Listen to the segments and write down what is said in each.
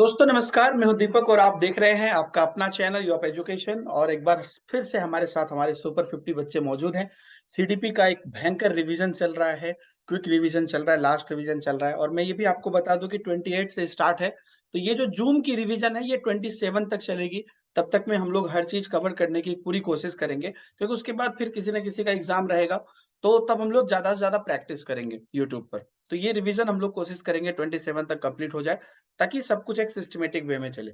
दोस्तों नमस्कार, मैं हूं दीपक और आप देख रहे हैं आपका अपना चैनल यू ऑफ एजुकेशन। और एक बार फिर से हमारे साथ हमारे सुपर 50 बच्चे मौजूद हैं। सीडीपी का एक भयंकर रिवीजन चल रहा है, क्विक रिवीजन चल रहा है, लास्ट रिवीजन चल रहा है। और मैं ये भी आपको बता दूं कि 28 से स्टार्ट है, तो ये जो जूम की रिवीजन है ये 27 तक चलेगी। तब तक में हम लोग हर चीज कवर करने की पूरी कोशिश करेंगे, क्योंकि उसके बाद फिर किसी न किसी का एग्जाम रहेगा, तो तब हम लोग ज्यादा से ज्यादा प्रैक्टिस करेंगे यूट्यूब पर। तो ये रिवीजन हम लोग कोशिश करेंगे 27 तक कंप्लीट हो जाए, ताकि सब कुछ एक सिस्टमैटिक वे में चले।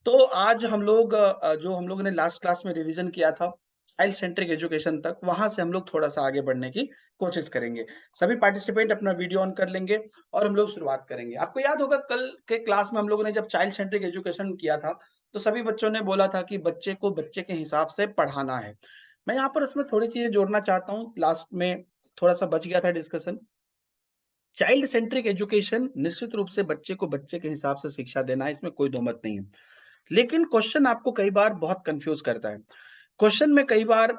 तो आज हम लोग जो हम लोगों ने लास्ट क्लास में रिवीजन किया था चाइल्ड सेंट्रिक एजुकेशन तक, वहां से हम लोग थोड़ा सा आगे बढ़ने की कोशिश करेंगे। सभी पार्टिसिपेंट अपना वीडियो ऑन कर लेंगे और हम लोग शुरुआत करेंगे। आपको याद होगा कल के क्लास में हम लोगों ने जब चाइल्ड सेंट्रिक एजुकेशन किया था, तो सभी बच्चों ने बोला था कि बच्चे को बच्चे के हिसाब से पढ़ाना है। मैं यहाँ पर उसमें थोड़ी चीजें जोड़ना चाहता हूँ, लास्ट में थोड़ा सा बच गया था डिस्कशन। चाइल्ड सेंट्रिक एजुकेशन निश्चित रूप से बच्चे को बच्चे के हिसाब से शिक्षा देना है, इसमें कोई दो मत नहीं है। लेकिन क्वेश्चन आपको कई बार बहुत कंफ्यूज करता है। क्वेश्चन में कई बार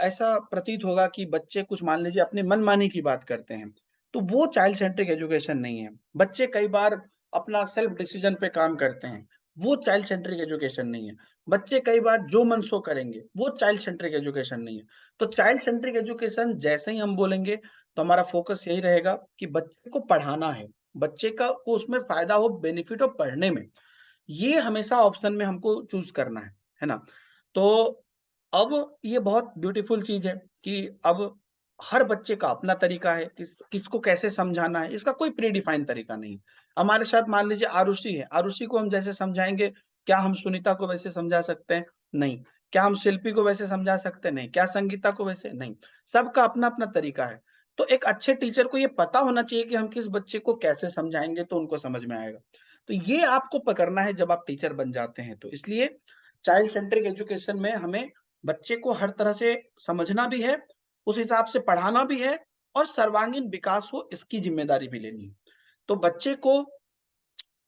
ऐसा प्रतीत होगा कि बच्चे कुछ मान लीजिए अपनी मनमानी की बात करते हैं, तो वो चाइल्ड सेंट्रिक एजुकेशन नहीं है। बच्चे कई बार अपना सेल्फ डिसीजन पे काम करते हैं, वो चाइल्ड सेंट्रिक एजुकेशन नहीं है। बच्चे कई बार जो मन सो करेंगे, वो चाइल्ड सेंट्रिक एजुकेशन नहीं है। तो चाइल्ड सेंट्रिक एजुकेशन जैसे ही हम बोलेंगे, तो हमारा फोकस यही रहेगा कि बच्चे को पढ़ाना है, बच्चे का को उसमें फायदा हो, बेनिफिट हो पढ़ने में। ये हमेशा ऑप्शन में हमको चूज करना है ना। तो अब ये बहुत ब्यूटीफुल चीज है कि अब हर बच्चे का अपना तरीका है, किसको कैसे समझाना है, इसका कोई प्री डिफाइंड तरीका नहीं है। हमारे साथ मान लीजिए आरुषि है, आरुषि को हम जैसे समझाएंगे, क्या हम सुनीता को वैसे समझा सकते हैं? नहीं। क्या हम शिल्पी को वैसे समझा सकते हैं? नहीं। क्या संगीता को वैसे? नहीं। सबका अपना अपना तरीका है। तो एक अच्छे टीचर को ये पता होना चाहिए कि हम किस बच्चे को कैसे समझाएंगे तो उनको समझ में आएगा। तो ये आपको पकड़ना है जब आप टीचर बन जाते हैं। तो इसलिए चाइल्ड सेंट्रिक एजुकेशन में हमें बच्चे को हर तरह से समझना भी है, उस हिसाब से पढ़ाना भी है, और सर्वांगीण विकास हो इसकी जिम्मेदारी भी लेनी है। तो बच्चे को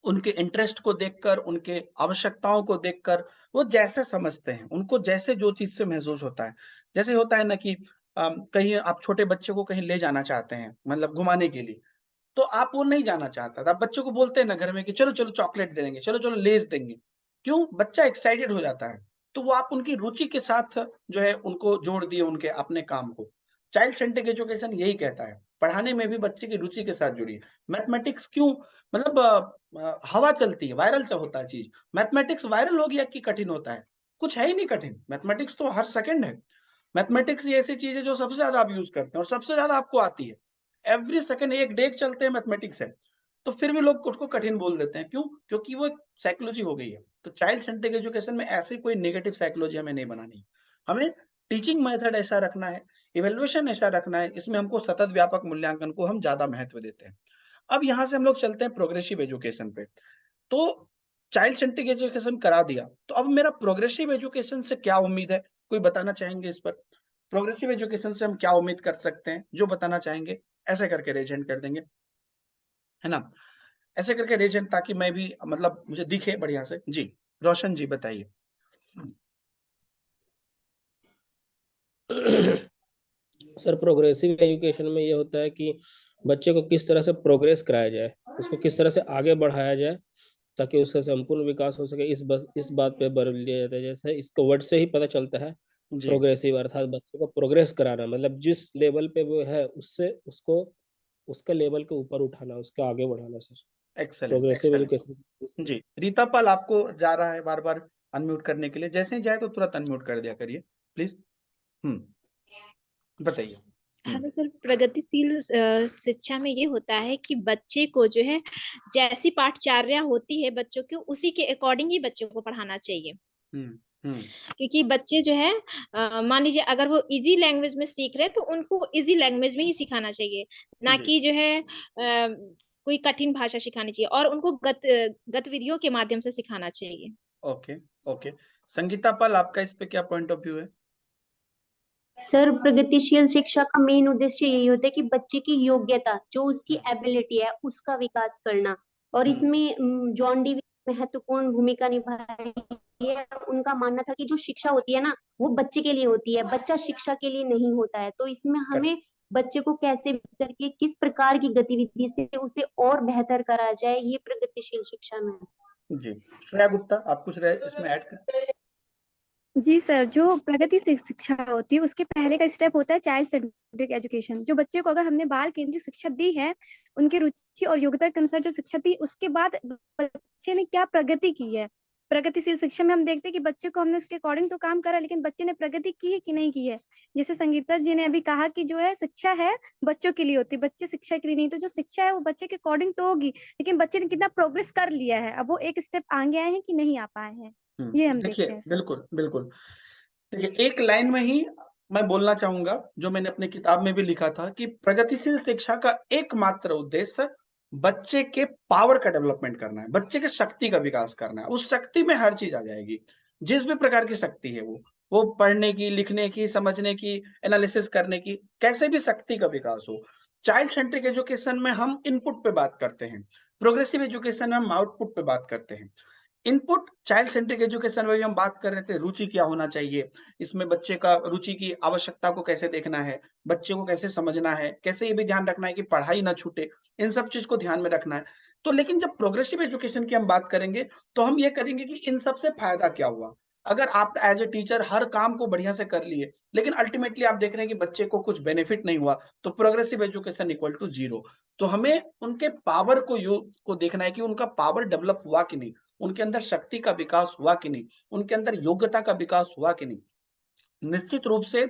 उनके इंटरेस्ट को देखकर, उनके आवश्यकताओं को देखकर, वो जैसे समझते हैं, उनको जैसे जो चीज से महसूस होता है। जैसे होता है ना कि कहीं आप छोटे बच्चे को कहीं ले जाना चाहते हैं, मतलब घुमाने के लिए, तो आप वो नहीं जाना चाहता था, बच्चों को बोलते हैं ना घर में कि चलो चलो चॉकलेट दे देंगे, चलो चलो लेस देंगे। क्यों? बच्चा एक्साइटेड हो जाता है। तो वो आप उनकी रुचि के साथ जो है उनको जोड़ दिए उनके अपने काम को। चाइल्ड सेंट्रिक एजुकेशन यही कहता है, पढ़ाने में भी बच्चे की रुचि के साथ जुड़िए। मैथमेटिक्स क्यों, मतलब हवा चलती है, वायरल से होता है चीज। मैथमेटिक्स वायरल हो गया कि कठिन होता है? कुछ है ही नहीं कठिन, मैथमेटिक्स तो हर सेकंड है। मैथमेटिक्स ये ऐसी चीज है जो सबसे ज्यादा आप यूज करते हैं और सबसे ज्यादा आपको आती है। एवरी सेकंड एक डेग चलते हैं मैथमेटिक्स है। तो फिर भी लोग उसको कठिन बोल देते हैं, क्यों? क्योंकि वो एक साइकोलॉजी हो गई है। तो चाइल्ड सेंट्रिक एजुकेशन में ऐसी कोई नेगेटिव साइकोलॉजी हमें नहीं बनानी। हमें टीचिंग मेथड ऐसा रखना है, इवेल्युएशन ऐसा रखना है, इसमें हमको सतत व्यापक मूल्यांकन को हम ज्यादा महत्व देते हैं। अब यहाँ से हम लोग चलते हैं प्रोग्रेसिव एजुकेशन पे। तो चाइल्ड सेंट्रिक एजुकेशन करा दिया, तो अब मेरा प्रोग्रेसिव एजुकेशन से क्या उम्मीद है? कोई बताना चाहेंगे इस पर? प्रोग्रेसिव एजुकेशन से हम क्या उम्मीद कर सकते हैं? जो बताना चाहेंगे ऐसे करके रेज हैंड कर देंगे, है ना। ऐसे करके रेज हैंड, ताकि मैं भी मतलब मुझे दिखे बढ़िया से। जी रोशन जी बताइए। सर, प्रोग्रेसिव एजुकेशन में ये होता है कि बच्चे को किस तरह से प्रोग्रेस कराया जाए, उसको किस तरह से आगे बढ़ाया जाए ताकि उसका संपूर्ण विकास हो सके। इस बात पे बल दिया जाता है। जैसे इसको वर्ड से ही पता चलता है, जी प्रोग्रेसिव अर्थात बच्चे को प्रोग्रेस कराना, मतलब जिस लेवल पे वो है उससे उसको उसके लेवल के ऊपर उठाना, उसके आगे बढ़ाना sir. Excellent progressive excellent. Education. जी रीता पाल आपको जा रहा है बार बार अनम्यूट करने के लिए, जैसे ही जाए तो तुरंत अनम्यूट कर दिया करिए प्लीज। बताइए। हेलो सर, प्रगतिशील शिक्षा में ये होता है कि बच्चे को जो है जैसी पाठचर्या होती है बच्चों की, उसी के अकॉर्डिंग ही बच्चों को पढ़ाना चाहिए। हम्म हम्म क्योंकि बच्चे जो है मान लीजिए अगर वो इजी लैंग्वेज में सीख रहे हैं तो उनको इजी लैंग्वेज में ही सिखाना चाहिए, ना जी कि जो है कोई कठिन भाषा सिखानी चाहिए, और उनको गतिविधियों के माध्यम से सिखाना चाहिए। Okay okay. संगीता पाल आपका इस पे क्या पॉइंट ऑफ व्यू है? सर, प्रगतिशील शिक्षा का मेन उद्देश्य यही होता है कि बच्चे की योग्यता, जो उसकी एबिलिटी है, उसका विकास करना। और हम्म इसमें जॉन डी महत्वपूर्ण भूमिका निभाई है। उनका मानना था कि जो शिक्षा होती है ना, वो बच्चे के लिए होती है, बच्चा शिक्षा के लिए नहीं होता है। तो इसमें करेक्ट। हमें बच्चे को कैसे करके किस प्रकार की गतिविधि से उसे और बेहतर करा जाए, ये प्रगतिशील शिक्षा में है। जी, श्रेया गुप्ता, आप कुछ इसमें ऐड कर। जी सर, जो प्रगतिशील शिक्षा होती है उसके पहले का स्टेप होता है चाइल्ड सेंट्रिक एजुकेशन। जो बच्चे को अगर हमने बाल केंद्रित शिक्षा दी है, उनकी रुचि और योग्यता के अनुसार जो शिक्षा दी, उसके बाद बच्चे ने क्या प्रगति की है। प्रगतिशील शिक्षा में हम देखते हैं कि बच्चे को हमने उसके अकॉर्डिंग तो काम करा, लेकिन बच्चे ने प्रगति की है कि नहीं की है। जैसे संगीता जी ने अभी कहा कि जो है शिक्षा है बच्चों के लिए होती है, बच्चे शिक्षा के लिए नहीं। तो जो शिक्षा है वो बच्चे के अकॉर्डिंग तो होगी, लेकिन बच्चे ने कितना प्रोग्रेस कर लिया है, अब वो एक स्टेप आगे आए हैं कि नहीं आ पाए हैं, ये हम देखते देखिए, हैं सर। बिल्कुल बिल्कुल। देखिए, एक लाइन में ही मैं बोलना चाहूंगा, जो मैंने अपनी किताब में भी लिखा था, कि प्रगतिशील शिक्षा का एकमात्र उद्देश्य बच्चे के पावर का डेवलपमेंट करना है, बच्चे के शक्ति का विकास करना है। उस शक्ति में हर चीज आ जाएगी, जिस भी प्रकार की शक्ति है, वो पढ़ने की, लिखने की, समझने की, एनालिसिस करने की, कैसे भी शक्ति का विकास हो। चाइल्ड सेंट्रिक एजुकेशन में हम इनपुट पे बात करते हैं, प्रोग्रेसिव एजुकेशन में हम आउटपुट पे बात करते हैं। इनपुट चाइल्ड सेंट्रिक एजुकेशन में भी हम बात कर रहे थे, रुचि क्या होना चाहिए, इसमें बच्चे का रुचि की आवश्यकता को कैसे देखना है, बच्चे को कैसे समझना है, कैसे ये भी ध्यान रखना है कि पढ़ाई ना छूटे, इन सब चीज को ध्यान में रखना है। तो लेकिन जब प्रोग्रेसिव एजुकेशन की हम बात करेंगे, तो हम ये करेंगे कि इन सब से फायदा क्या हुआ। अगर आप एज ए टीचर हर काम को बढ़िया से कर लिए, लेकिन अल्टीमेटली आप देख रहे हैं कि बच्चे को कुछ बेनिफिट नहीं हुआ, तो progressive education equal to zero. तो हमें उनके पावर को देखना है कि उनका पावर डेवलप हुआ कि नहीं, उनके अंदर शक्ति का विकास हुआ कि नहीं, उनके अंदर योग्यता का विकास हुआ कि नहीं। निश्चित रूप से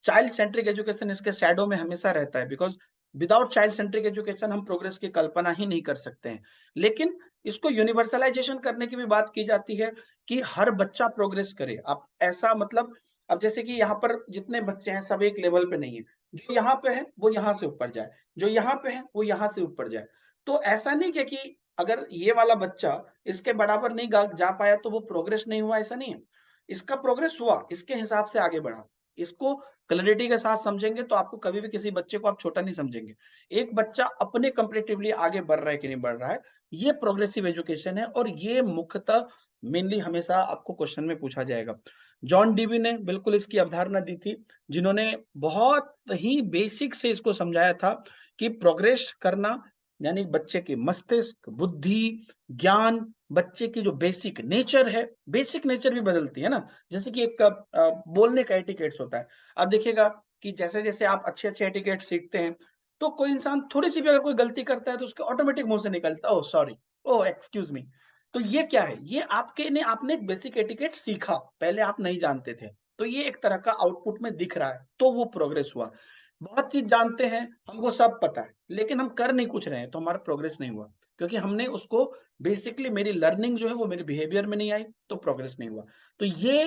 चाइल्ड सेंट्रिक एजुकेशन इसके शैडो में हमेशा रहता है, because without child centric education हम प्रोग्रेस की कल्पना ही नहीं कर सकते हैं। लेकिन इसको यूनिवर्सलाइजेशन करने की भी बात की जाती है कि हर बच्चा प्रोग्रेस करे। आप ऐसा मतलब, अब जैसे कि यहाँ पर जितने बच्चे हैं सब एक लेवल पे नहीं है, जो यहाँ पे है वो यहाँ से ऊपर जाए, जो यहाँ पे है वो यहाँ से ऊपर जाए। तो ऐसा नहीं है कि अगर ये वाला बच्चा इसके बराबर नहीं जा पाया तो वो प्रोग्रेस नहीं हुआ, ऐसा नहीं है। इसका प्रोग्रेस हुआ, इसके हिसाब से आगे बढ़ा। इसको क्लैरिटी के साथ समझेंगे तो आपको कभी भी किसी बच्चे को आप छोटा नहीं समझेंगे। एक बच्चा अपने कंपैरेटिवली आगे बढ़ रहा है कि नहीं बढ़ रहा है, ये प्रोग्रेसिव एजुकेशन है। और ये मुख्यतः मेनली हमेशा आपको क्वेश्चन में पूछा जाएगा। जॉन डीवी ने बिल्कुल इसकी अवधारणा दी थी, जिन्होंने बहुत ही बेसिक से इसको समझाया था कि प्रोग्रेस करना यानी बच्चे के मस्तिष्क, बुद्धि, ज्ञान, बच्चे की जो बेसिक नेचर है, बेसिक नेचर भी बदलती है ना। जैसे कि एक बोलने का एटिकेट्स होता है। आप देखिएगा कि जैसे जैसे आप अच्छे अच्छे एटिकेट सीखते हैं, तो कोई इंसान थोड़ी सी भी अगर कोई गलती करता है तो उसके ऑटोमेटिक मुंह से निकलता है, oh sorry, oh excuse me. तो ये क्या है, ये आपने एक बेसिक एटिकेट सीखा, पहले आप नहीं जानते थे, तो ये एक तरह का आउटपुट में दिख रहा है, तो वो प्रोग्रेस हुआ। बहुत चीज जानते हैं, हमको सब पता है, लेकिन हम कर नहीं कुछ रहे हैं, तो हमारा प्रोग्रेस नहीं हुआ, क्योंकि हमने उसको बेसिकली, मेरी लर्निंग जो है वो मेरे बिहेवियर में नहीं आई, तो प्रोग्रेस नहीं हुआ। तो ये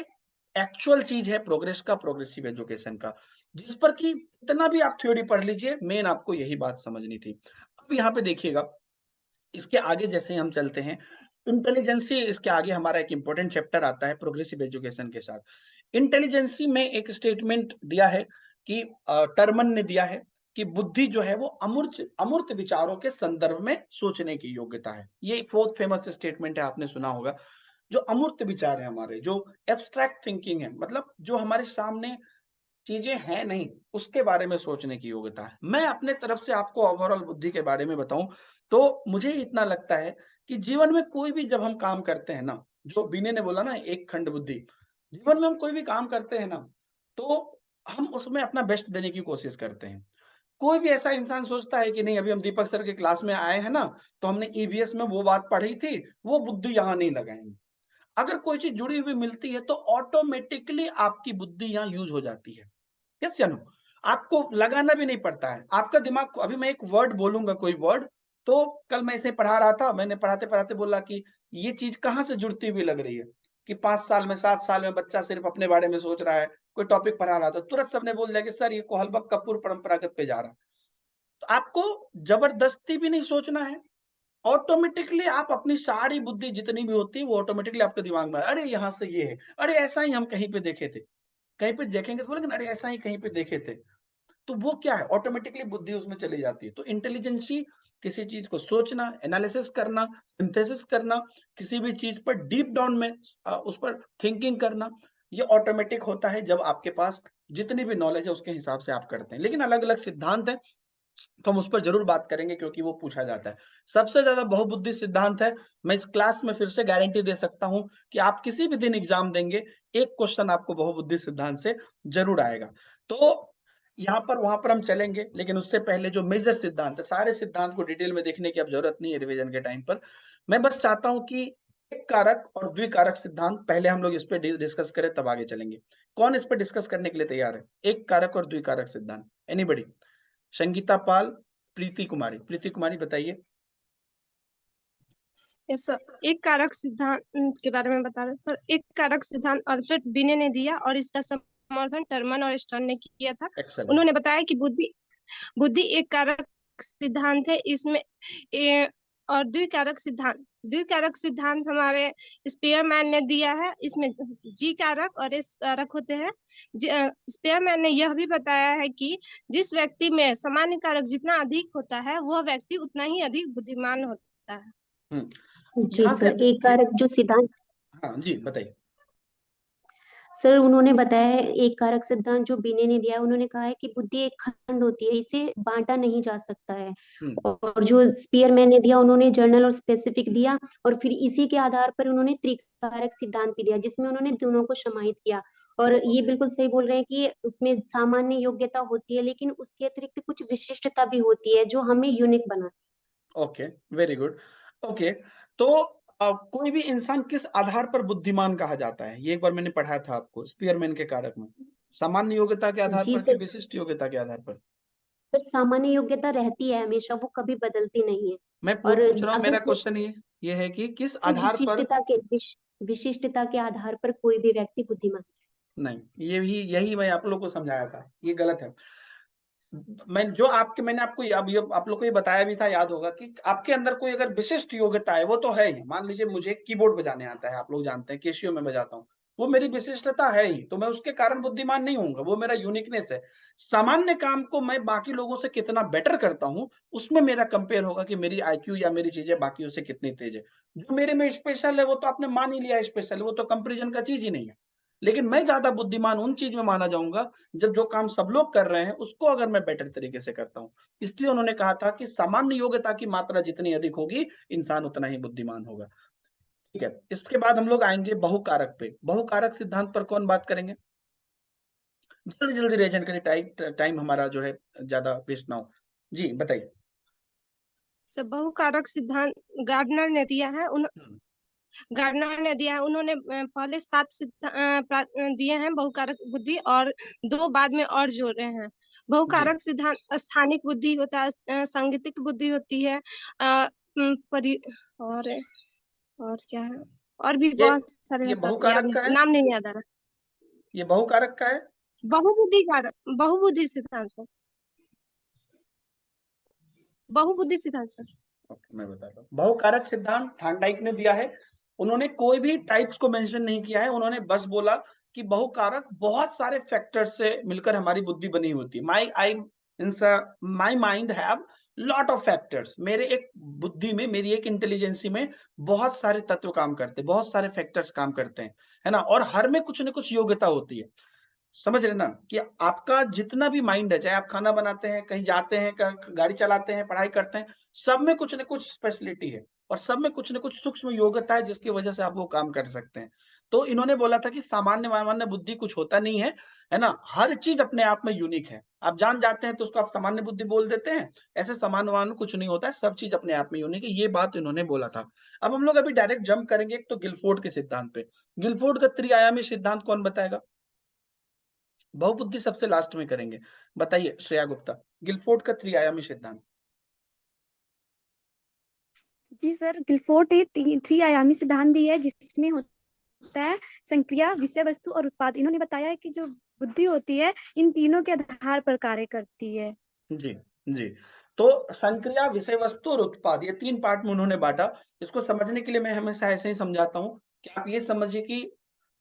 एक्चुअल चीज है प्रोग्रेस का, प्रोग्रेसिव एजुकेशन का, जिस पर कि इतना भी आप थ्योरी पढ़ लीजिए, मेन आपको यही बात समझनी थी। अब यहाँ पे देखिएगा, इसके आगे जैसे हम चलते हैं, इंटेलिजेंसी इसके आगे हमारा एक इंपॉर्टेंट चैप्टर आता है प्रोग्रेसिव एजुकेशन के साथ। इंटेलिजेंसी में एक स्टेटमेंट दिया है कि टर्मन ने दिया है कि बुद्धि जो है वो अमूर्त अमूर्त विचारों के संदर्भ में सोचने की योग्यता है। ये फोर्थ फेमस स्टेटमेंट है, आपने सुना होगा। जो अमूर्त विचार है हमारे, जो एब्स्ट्रैक्ट थिंकिंग है, मतलब जो हमारे सामने चीजें हैं नहीं, उसके बारे में सोचने की योग्यता है। मैं अपने तरफ से आपको ओवरऑल बुद्धि के बारे में बताऊं, तो मुझे इतना लगता है कि जीवन में कोई भी जब हम काम करते हैं ना, जो बीने ने बोला ना, एक खंड बुद्धि, जीवन में हम कोई भी काम करते हैं ना, तो हम उसमें अपना बेस्ट देने की कोशिश करते हैं। कोई भी ऐसा इंसान सोचता है कि नहीं, अभी हम दीपक सर के क्लास में आए हैं ना, तो हमने ईवीएस में वो बात पढ़ी थी, वो बुद्धि यहाँ नहीं लगाएंगे। अगर कोई चीज जुड़ी हुई मिलती है तो ऑटोमेटिकली आपकी बुद्धि यहाँ यूज हो जाती है। यस या नो? आपको लगाना भी नहीं पड़ता है, आपका दिमाग को, अभी मैं एक वर्ड बोलूंगा, कोई वर्ड, तो कल मैं इसे पढ़ा रहा था, मैंने पढ़ाते पढ़ाते बोला कि ये चीज कहाँ से जुड़ती हुई लग रही है, कि 5 साल में 7 साल में बच्चा सिर्फ अपने बारे में सोच रहा है। कोई टॉपिक पढ़ा रहा था, तुरंत सबने बोल दिया कि सर ये कोहलबक कपूर परंपरागत पे जा रहा है। तो आपको जबरदस्ती भी नहीं सोचना है, ऑटोमेटिकली आप अपनी सारी बुद्धि जितनी भी होती है वो ऑटोमेटिकली आपके दिमाग में, अरे यहाँ से ये है, अरे ऐसा ही हम कहीं पे देखे थे, कहीं पे देखेंगे तो बोलेंगे अरे ऐसा ही कहीं पे देखे थे। तो वो क्या है, ऑटोमेटिकली बुद्धि उसमें चली जाती है। तो इंटेलिजेंसी किसी चीज को सोचना, एनालिसिस करना, सिंथेसिस करना, किसी भी चीज पर डीप डाउन में उस पर थिंकिंग करना, ये ऑटोमेटिक होता है जब आपके पास जितनी भी नॉलेज है उसके हिसाब से आप करते हैं। लेकिन अलग अलग सिद्धांत है, तो हम उस पर जरूर बात करेंगे क्योंकि वो पूछा जाता है। सबसे ज्यादा बहुबुद्धि सिद्धांत है, मैं इस क्लास में फिर से गारंटी दे सकता हूं कि आप किसी भी दिन एग्जाम देंगे, एक क्वेश्चन आपको बहुबुद्धि सिद्धांत से जरूर आएगा। तो यहाँ पर वहां पर हम चलेंगे, लेकिन उससे पहले जो मेजर सिद्धांत है, सारे सिद्धांत को डिटेल में देखने की अब जरूरत नहीं है रिविजन के टाइम पर। मैं बस चाहता हूं कि एक कारक और द्विकारक सिद्धांत पहले हम लोग इस पे डिस्कस करें, तब आगे चलेंगे। कौन इस पे डिस्कस करने के लिए तैयार है? एक कारक और द्विकारक सिद्धांत, एनीबडी? संगीता पाल, प्रीति कुमारी बताइए। यस सर, एक कारक सिद्धांत के बारे में बता रहे सर। एक कारक सिद्धांत अल्फ्रेड बिने ने दिया और इसका समर्थन टर्मन और स्टर्न ने किया था। एक्सेलेंट। उन्होंने बताया कि बुद्धि एक कारक सिद्धांत है, इसमें और द्विकारक सिद्धांत हमारे स्पीयरमैन ने दिया है। इसमें जी कारक और एस कारक होते हैं। स्पीयरमैन ने यह भी बताया है कि जिस व्यक्ति में सामान्य कारक जितना अधिक होता है, वह व्यक्ति उतना ही अधिक बुद्धिमान होता है। जी यहाँ सर, से एक कारक जो सिद्धांत, हाँ जी बताइए। सर उन्होंने बताया है एक कारक सिद्धांत जो बिने ने दिया है, उन्होंने कहा है कि बुद्धि एक खंड होती है, इसे बांटा नहीं जा सकता है। और जो स्पीयरमैन ने दिया, उन्होंने जर्नल और स्पेसिफिक दिया, और फिर इसी के आधार पर उन्होंने त्रिकारक सिद्धांत भी दिया, जिसमें उन्होंने दोनों को समाहित किया। और ये बिल्कुल सही बोल रहे हैं कि उसमें सामान्य योग्यता होती है, लेकिन उसके अतिरिक्त कुछ विशिष्टता भी होती है जो हमें यूनिक बनाती है। Okay, very good. ओके, तो कोई भी इंसान किस आधार पर बुद्धिमान कहा जाता है? ये एक बार मैंने पढ़ाया था आपको स्पीयरमैन के कारक में। सामान्य योग्यता के आधार जी पर कि सर, विशिष्ट योग्यता के आधार पर? पर सामान्य योग्यता रहती है हमेशा, वो कभी बदलती नहीं है। मैं और पूछ रहा हूँ, अगर मेरा क्वेश्चन ये है कि किस आधार पर? विशिष्टता के आधार पर कोई भी व्यक्ति बुद्धिमान। नहीं, यही मैं आप लोग को समझाया था, ये गलत है। मैंने आपको अब ये आप लोग को ये बताया भी था, याद होगा कि आपके अंदर कोई अगर विशिष्ट योग्यता है, वो तो है ही। मान लीजिए मुझे कीबोर्ड बजाने आता है, आप लोग जानते हैं कैसियो में बजाता हूँ, वो मेरी विशिष्टता है ही, तो मैं उसके कारण बुद्धिमान नहीं होऊंगा, वो मेरा यूनिकनेस है। सामान्य काम को मैं बाकी लोगों से कितना बेटर करता हूँ, उसमें मेरा कंपेयर होगा कि मेरी आईक्यू या मेरी चीजें बाकियों से कितनी तेज है। जो मेरे में स्पेशल है वो तो आपने मान ही लिया स्पेशल है, वो तो कंपेरिजन का चीज ही नहीं है। लेकिन मैं ज्यादा बुद्धिमान उन चीज में माना जाऊंगा जब जो काम सब लोग कर रहे हैं उसको अगर मैं बेटर तरीके से करता हूं। इसलिए उन्होंने कहा था कि सामान्य योग्यता की मात्रा जितनी अधिक होगी, इंसान उतना ही बुद्धिमान होगा। ठीक है, इसके बाद हम लोग आएंगे बहुकारक पे। बहुकारक सिद्धांत पर कौन बात करेंगे? जल्दी जल्दी रेजन करिए, टाइम हमारा जो है ज्यादा वेस्ट ना हो। जी बताइए। सब बहुकारक सिद्धांत गार्डनर ने दिया है। उन्होंने पहले 7 दिए हैं बहुकारक बुद्धि, और 2 बाद में और जोड़े हैं। बहुकारक सिद्धांत स्थानिक बुद्धि होता है, सांगीतिक बुद्धि होती है, और क्या है, और भी बहुत सारे ये हैं सर, बहुकारक का है? नाम नहीं याद आ रहा। ये बहुकारक का है? बहुबुद्धि सिद्धांत सर, बहुबुद्धि सिद्धांत सर। मैं बता रहा हूँ, बहुकारक सिद्धांत थॉर्नडाइक ने दिया है। उन्होंने कोई भी टाइप्स को मेंशन नहीं किया है, उन्होंने बस बोला कि बहुकारक बहुत सारे फैक्टर्स से मिलकर हमारी बुद्धि बनी होती है। My mind have lot of factors. मेरे एक बुद्धि में, मेरी एक इंटेलिजेंसी में बहुत सारे तत्व काम करते हैं, बहुत सारे फैक्टर्स काम करते हैं, है ना। और हर में कुछ न कुछ योग्यता होती है। समझ रहे ना कि आपका जितना भी माइंड है, चाहे आप खाना बनाते हैं, कहीं जाते हैं, गाड़ी चलाते हैं, पढ़ाई करते हैं, सब में कुछ न कुछ स्पेशलिटी है और सब में कुछ न कुछ सूक्ष्म योग्यता है जिसकी वजह से आप वो काम कर सकते हैं। तो इन्होंने बोला था कि सामान्य बुद्धि कुछ होता नहीं है ना। हर चीज अपने आप में यूनिक है। आप जान जाते हैं तो उसको आप सामान्य बुद्धि बोल देते हैं। ऐसे सामान्य कुछ नहीं होता है, सब चीज अपने आप में यूनिक है, ये बात इन्होंने बोला था। अब हम लोग अभी डायरेक्ट जंप करेंगे एक तो गिलफोर्ड के सिद्धांत पे। गिलफोर्ड का त्रिआयामी सिद्धांत कौन बताएगा? बहुबुद्धि सबसे लास्ट में करेंगे। बताइए श्रेया गुप्ता, गिलफोर्ड का त्रिआयामी सिद्धांत। जी सर, गिलफोर्ड ने 3 आयामी सिद्धांत दिया है, जिसमें होता है संक्रिया, विषय वस्तु और उत्पाद। इन्होंने बताया है कि जो बुद्धि होती है इन तीनों के आधार पर कार्य करती है। जी जी, तो संक्रिया, विषय वस्तु और उत्पाद, ये 3 पार्ट में उन्होंने बांटा। इसको समझने के लिए मैं हमेशा ऐसे ही समझाता हूँ कि आप ये समझिए कि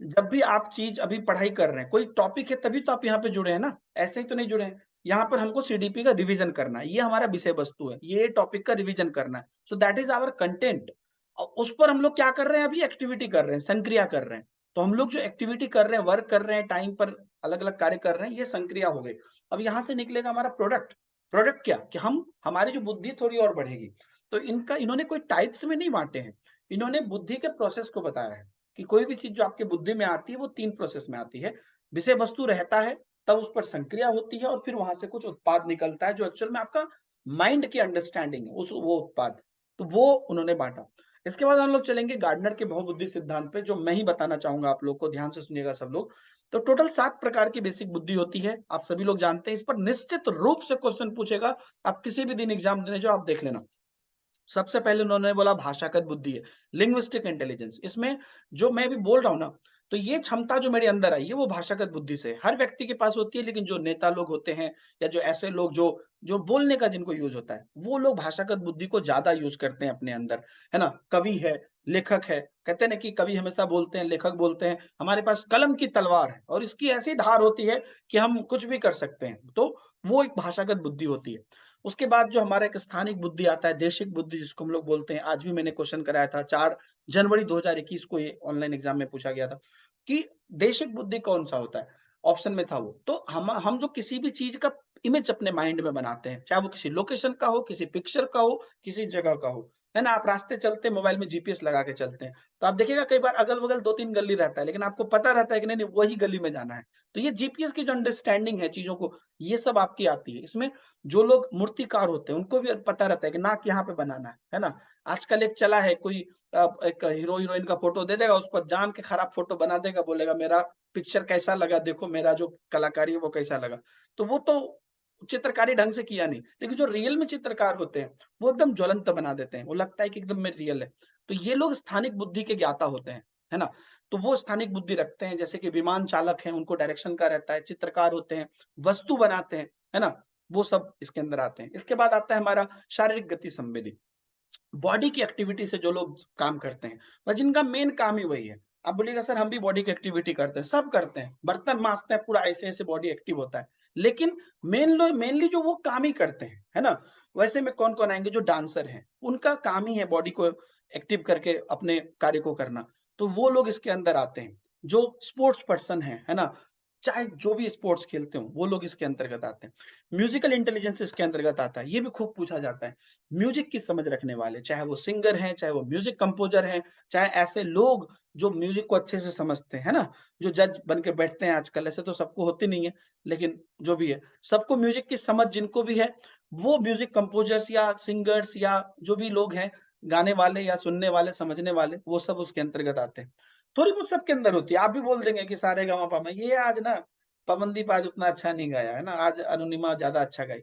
जब भी आप चीज अभी पढ़ाई कर रहे हैं, कोई टॉपिक है तभी तो आप यहाँ पे जुड़े हैं ना, ऐसे ही तो नहीं जुड़े हैं। यहाँ पर हमको सीडीपी का रिवीजन करना है, ये हमारा विषय वस्तु है, ये टॉपिक का रिवीजन करना है, so that is our content. और उस पर हम लोग क्या कर रहे हैं? अभी एक्टिविटी कर रहे हैं, संक्रिया कर रहे हैं। तो हम लोग जो एक्टिविटी कर रहे हैं, वर्क कर रहे हैं, टाइम पर अलग अलग कार्य कर रहे हैं, ये संक्रिया हो गई। अब यहाँ से निकलेगा हमारा प्रोडक्ट। प्रोडक्ट क्या कि हमारी जो बुद्धि थोड़ी और बढ़ेगी। तो इन्होंने कोई टाइप्स में नहीं बांटे हैं, इन्होंने बुद्धि के प्रोसेस को बताया है कि कोई भी चीज जो आपके बुद्धि में आती है वो 3 प्रोसेस में आती है। विषय वस्तु रहता है, तब उस पर संक्रिया होती है और फिर वहां से कुछ उत्पाद निकलता है जो एक्चुअल में आपका माइंड की अंडरस्टैंडिंग है उस वो उत्पाद। तो वो उन्होंने बांटा। इसके बाद हम लोग चलेंगे गार्डनर के बहुबुद्धि सिद्धांत पे, जो मैं ही बताना चाहूंगा आप लोग को, ध्यान से सुनिएगा सब लोग। तो टोटल 7 प्रकार की बेसिक बुद्धि होती है, आप सभी लोग जानते हैं। इस पर निश्चित रूप से क्वेश्चन पूछेगा, आप किसी भी दिन एग्जाम देने जो आप देख लेना। सबसे पहले उन्होंने बोला भाषागत बुद्धि है, लिंग्विस्टिक इंटेलिजेंस। इसमें जो मैं भी बोल रहा हूं ना, तो ये क्षमता जो मेरे अंदर आई है वो भाषागत बुद्धि से हर व्यक्ति के पास होती है, लेकिन जो नेता लोग होते हैं या जो ऐसे लोग जो जो बोलने का जिनको यूज होता है, वो लोग भाषागत बुद्धि को ज्यादा यूज करते हैं अपने अंदर, है ना। कवि है, लेखक है, कहते हैं ना कि कवि हमेशा बोलते हैं, लेखक बोलते हैं, हमारे पास कलम की तलवार है और इसकी ऐसी धार होती है कि हम कुछ भी कर सकते हैं। तो वो एक भाषागत बुद्धि होती है। उसके बाद जो हमारा एक स्थानिक बुद्धि आता है, देशिक बुद्धि जिसको हम लोग बोलते हैं। आज भी मैंने क्वेश्चन कराया था, 4 जनवरी 2021 को ये ऑनलाइन एग्जाम में पूछा गया था कि देशिक बुद्धि कौन सा होता है, ऑप्शन में था वो। तो हम जो किसी भी चीज का इमेज अपने माइंड में बनाते हैं, चाहे वो किसी लोकेशन का हो, किसी पिक्चर का हो, किसी जगह का हो, है ना। आप रास्ते चलते हैं, मोबाइल में जीपीएस लगा के चलते हैं, तो आप देखिएगा कई बार अगल बगल 2-3 गली रहता है, लेकिन आपको पता रहता है कि नहीं वही गली में जाना है। तो ये जीपीएस की जो अंडरस्टैंडिंग है चीजों को, ये सब आपकी आती है। इसमें जो लोग मूर्तिकार होते हैं उनको भी पता रहता है कि नाक यहाँ पे बनाना है ना। आजकल एक चला है, कोई एक हीरो हीरोइन का फोटो दे देगा, उस पर जान के खराब फोटो बना देगा, बोलेगा मेरा पिक्चर कैसा लगा, देखो मेरा जो कलाकारी है वो कैसा लगा। तो वो तो चित्रकारी ढंग से किया नहीं, लेकिन जो रियल में चित्रकार होते हैं वो एकदम ज्वलंत बना देते हैं, वो लगता है कि एकदम में रियल है। तो ये लोग स्थानिक बुद्धि के ज्ञाता होते हैं, है ना। तो वो स्थानिक बुद्धि रखते हैं, जैसे कि विमान चालक हैं, उनको डायरेक्शन का रहता है, चित्रकार होते हैं, वस्तु बनाते हैं, है ना। वो सब इसके अंदर आते हैं। इसके बाद आता है हमारा शारीरिक गति संवेदी, बॉडी की एक्टिविटी से जो लोग काम करते हैं, और जिनका मेन काम ही वही है। आप बोलिएगा सर हम भी बॉडी की एक्टिविटी करते हैं, सब करते हैं, बर्तन मांजते हैं, पूरा ऐसे ऐसे बॉडी एक्टिव होता है, लेकिन मेनली जो वो काम ही करते हैं, है ना। वैसे में कौन कौन आएंगे, जो डांसर हैं, उनका काम ही है बॉडी को एक्टिव करके अपने कार्य को करना, तो वो लोग इसके अंदर आते हैं। जो स्पोर्ट्स पर्सन है ना, चाहे जो भी स्पोर्ट्स खेलते हो, वो लोग इसके अंतर्गत आते हैं। म्यूजिकल इंटेलिजेंस इसके अंतर्गत आता है, ये भी खूब पूछा जाता है। म्यूजिक की समझ रखने वाले, चाहे वो सिंगर हैं, चाहे वो म्यूजिक कंपोजर हैं, चाहे ऐसे लोग जो म्यूजिक को अच्छे से समझते हैं ना, जो जज बन के बैठते हैं आजकल, ऐसे तो सबको होती नहीं है, लेकिन जो भी है, सबको म्यूजिक की समझ जिनको भी है, वो म्यूजिक कंपोजर्स या सिंगर्स या जो भी लोग हैं, गाने वाले या सुनने वाले, समझने वाले, वो सब उसके अंतर्गत आते हैं। थोड़ी बहुत सबके अंदर होती है। आप भी बोल देंगे कि सारे गामा पामा, ये आज ना पवनदीप आज उतना अच्छा नहीं गाया, है ना, आज अनुनिमा ज्यादा अच्छा गाई,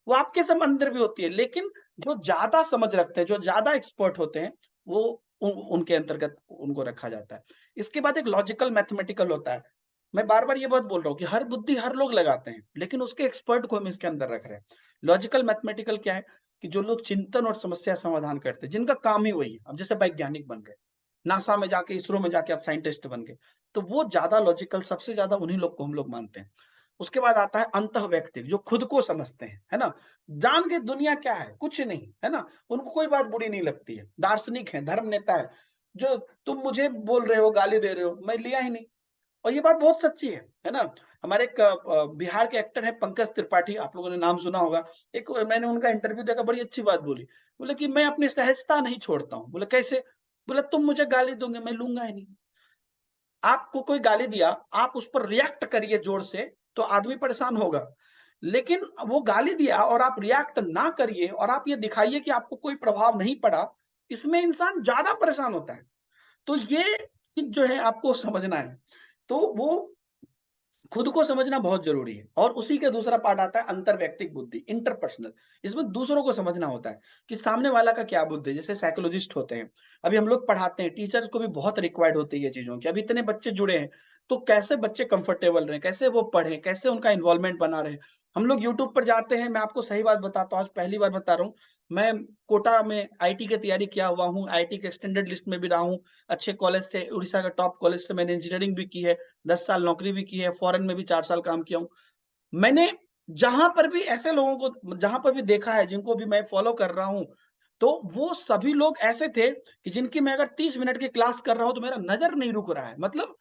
वो आपके सब अंदर भी होती है। लेकिन जो ज्यादा समझ रखते हैं, जो ज्यादा एक्सपर्ट होते हैं, वो उनके अंतर्गत उनको रखा जाता है। इसके बाद एक लॉजिकल मैथमेटिकल होता है। मैं बार बार ये बात बोल रहा हूँ कि हर बुद्धि हर लोग लगाते हैं, लेकिन उसके एक्सपर्ट को हम इसके अंदर रख रहे हैं। लॉजिकल मैथमेटिकल क्या है कि जो लोग चिंतन और समस्या समाधान करते हैं, जिनका काम ही वही है। अब जैसे वैज्ञानिक बन गए, नासा में जाके, इसरो में जाके आप साइंटिस्ट बन गए, तो वो ज्यादा लॉजिकल, सबसे ज्यादा उन्हीं लोग को हम लोग मानते हैं। उसके बाद आता है अंतः व्यक्ति, जो खुद को समझते हैं, है ना, जान के दुनिया क्या है, कुछ नहीं, है ना, उनको कोई बात बुरी नहीं लगती है, दार्शनिक है, धर्म नेता है। जो तुम मुझे बोल रहे हो, गाली दे रहे हो, मैं लिया ही नहीं। और ये बात बहुत सच्ची है ना। हमारे एक बिहार के एक्टर है पंकज त्रिपाठी, आप लोगों ने नाम सुना होगा। एक मैंने उनका इंटरव्यू देखा, बड़ी अच्छी बात बोली, बोले कि मैं अपनी सहजता नहीं छोड़ता हूँ। बोले कैसे? बोले तुम मुझे गाली दोगे, मैं लूंगा ही नहीं। आपको कोई गाली दिया, आप उस पर रिएक्ट करिए जोर से, तो आदमी परेशान होगा। लेकिन वो गाली दिया और आप रिएक्ट ना करिए और आप ये दिखाइए कि आपको कोई प्रभाव नहीं पड़ा, इसमें इंसान ज्यादा परेशान होता है। तो ये चीज जो है आपको समझना है। तो वो खुद को समझना बहुत जरूरी है। और उसी का दूसरा पार्ट आता है अंतरवैयक्तिक बुद्धि, इंटरपर्सनल। इसमें दूसरों को समझना होता है कि सामने वाला का क्या बुद्धि है। जैसे साइकोलॉजिस्ट होते हैं, अभी हम लोग पढ़ाते हैं, टीचर्स को भी बहुत रिक्वायर्ड होती है ये चीजों की। अभी इतने बच्चे जुड़े हैं, तो कैसे बच्चे कंफर्टेबल रहे, कैसे वो पढ़े, कैसे उनका इन्वॉल्वमेंट बना रहे। हम लोग यूट्यूब पर जाते हैं, मैं आपको सही बात बताता हूँ, आज पहली बार बता रहा हूँ, मैं कोटा में आईटी की तैयारी किया हुआ हूँ, आईटी के स्टैंडर्ड लिस्ट में भी रहा हूँ, अच्छे कॉलेज से, उड़ीसा का टॉप कॉलेज से मैंने इंजीनियरिंग भी की है, 10 साल नौकरी भी की है, फॉरेन में भी 4 साल काम किया हूँ। मैंने जहां पर भी ऐसे लोगों को जहां पर भी देखा है, जिनको भी मैं फॉलो कर रहा हूं, तो वो सभी लोग ऐसे थे कि जिनकी मैं अगर 30 मिनट की क्लास कर रहा हूं तो मेरा नजर नहीं रुक रहा है। मतलब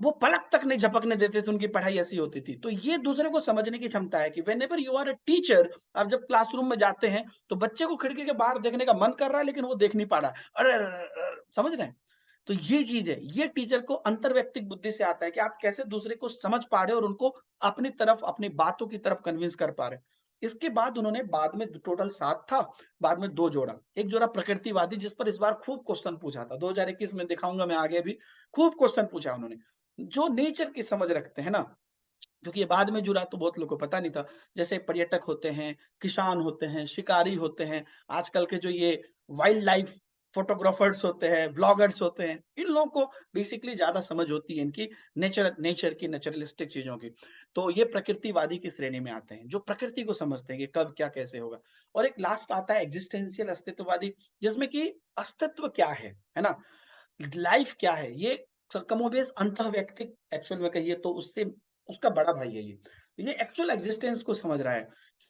वो पलक तक नहीं झपकने देते थे, उनकी पढ़ाई ऐसी होती थी। तो ये दूसरे को समझने की क्षमता है कि whenever you are a teacher, आप जब क्लासरूम में जाते हैं तो बच्चे को खिड़की के बाहर देखने का मन कर रहा है लेकिन वो देख नहीं पा रहा है। अरे समझ रहे हैं? तो ये चीज है, ये टीचर को अंतर्वैयक्तिक बुद्धि से आता है कि आप कैसे दूसरे को समझ पा रहे हो और उनको अपनी तरफ, अपनी बातों की तरफ कन्विंस कर पा रहे हैं। इसके बाद उन्होंने बाद में टोटल 7 था, बाद में 2 जोड़ा। एक जोड़ा प्रकृतिवादी, जिस पर इस बार खूब क्वेश्चन पूछा था। 2021 में दिखाऊंगा मैं आगे भी, खूब क्वेश्चन पूछा उन्होंने। जो नेचर की समझ रखते हैं ना, क्योंकि ये बाद में जुड़ा तो बहुत लोगों को पता नहीं था। जैसे पर्यटक होते हैं, किसान होते हैं, शिकारी होते हैं, आजकल के जो ये वाइल्ड लाइफ फोटोग्राफर्स होते हैं, ब्लॉगर्स होते हैं, इन लोगों को बेसिकली ज्यादा समझ होती है इनकी नेचर की, नेचुरलिस्टिक चीजों की। तो ये प्रकृतिवादी की श्रेणी में आते हैं, जो प्रकृति को समझते हैं कि कब क्या कैसे होगा। और एक लास्ट आता है एग्जिस्टेंशियल, अस्तित्ववादी, जिसमें कि अस्तित्व क्या है ना, लाइफ क्या है, ये कमोबेश अंतःवैयक्तिक एक्चुअल में कहिए तो उससे उसका बड़ा भाई है ये एक्चुअल एग्जिस्टेंस को समझ रहा है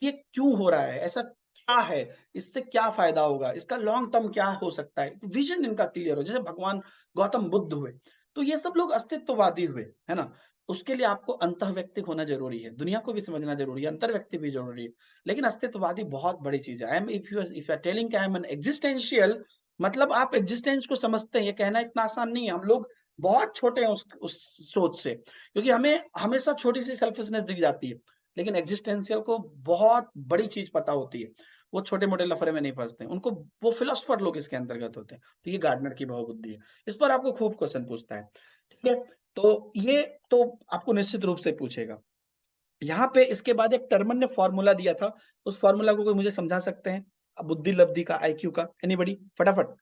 कि ये क्यों हो रहा है, ऐसा क्या है, इससे क्या फायदा होगा, इसका लॉन्ग टर्म क्या हो सकता है, विजन इनका क्लियर हो। जैसे भगवान गौतम बुद्ध हुए, तो ये सब लोग अस्तित्ववादी हुए, है ना। उसके लिए आपको अंतःवैयक्तिक होना जरूरी है, दुनिया को भी समझना जरूरी है, अंतर्व्यक्ति भी जरूरी है। लेकिन अस्तित्ववादी बहुत बड़ी चीज है। I am if you are telling I am an existential, मतलब आप एग्जिस्टेंस को समझते हैं। ये कहना इतना आसान नहीं है, हम लोग बहुत छोटे हैं उस सोच से, क्योंकि हमें हमेशा छोटी सी सेल्फिशनेस दिख जाती है, लेकिन एग्जिस्टेंशियल को बहुत बड़ी चीज पता होती है। वो छोटे मोटे लफड़े में नहीं फंसते, उनको वो फिलोसफर लोग इसके अंतर्गत होते हैं। तो ये गार्डनर की बहुबुद्धि है। इस पर आपको खूब क्वेश्चन पूछता है, ठीक है। तो ये तो आपको निश्चित रूप से पूछेगा। यहाँ पे इसके बाद एक टर्मन ने फॉर्मूला दिया था, उस फॉर्मूला को कोई मुझे समझा सकते हैं? बुद्धि लब्धि का, आईक्यू का, एनीबॉडी, फटाफट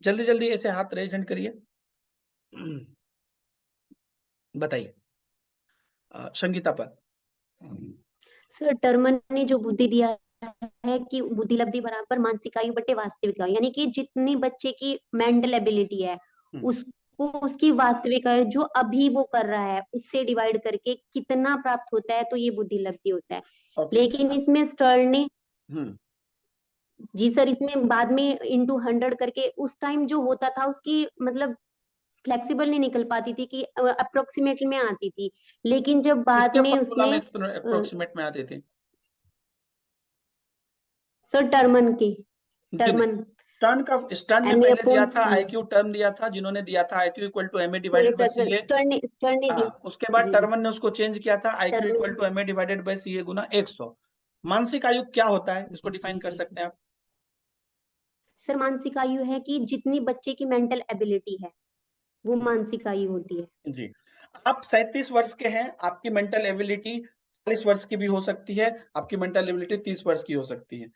जल्दी जल्दी ऐसे हाथ रेज हैंड करिए, बताइए। संगीता पर। सर टर्मन ने जो बुद्धि दिया है कि बुद्धि लब्धि बराबर मानसिक आयु बटे वास्तविक आयु, यानी कि जितनी बच्चे की मेंटल एबिलिटी है उसको उसकी वास्तविक आयु जो अभी वो कर रहा है उससे डिवाइड करके कितना प्राप्त होता है, तो ये बुद्धि लब्धि होता है। लेकिन इसमें स्टर्न ने जी सर, इसमें बाद में इंटू 100 करके उस टाइम जो होता था उसकी मतलब फ्लेक्सिबल नहीं निकल पाती थी कि अप्रोक्सीमेट में आती थी, लेकिन जब बाद में उसमें अप्रोक्सीमेट में आते थे सर टर्मन की टर्मन स्टर्न ने पहले दिया था आईक्यू, टर्म दिया था, जिन्होंने दिया था IQ equal to MA divided by CA. Stern ने दिया, उसके बाद टर्मन ने उसको चेंज किया था IQ equal to MA divided by CA गुना 100। मानसिक आयु क्या होता है, इसको डिफाइन कर सकते हैं आप? सर मानसिक आयु है कि जितनी बच्चे की मेंटल एबिलिटी है वो मानसिक आयु होती है जी। आप 37 वर्ष के हैं, आपकी मेंटल एबिलिटी 40 वर्ष की भी हो सकती है, आपकी मेंटल एबिलिटी 30 वर्ष की हो सकती है।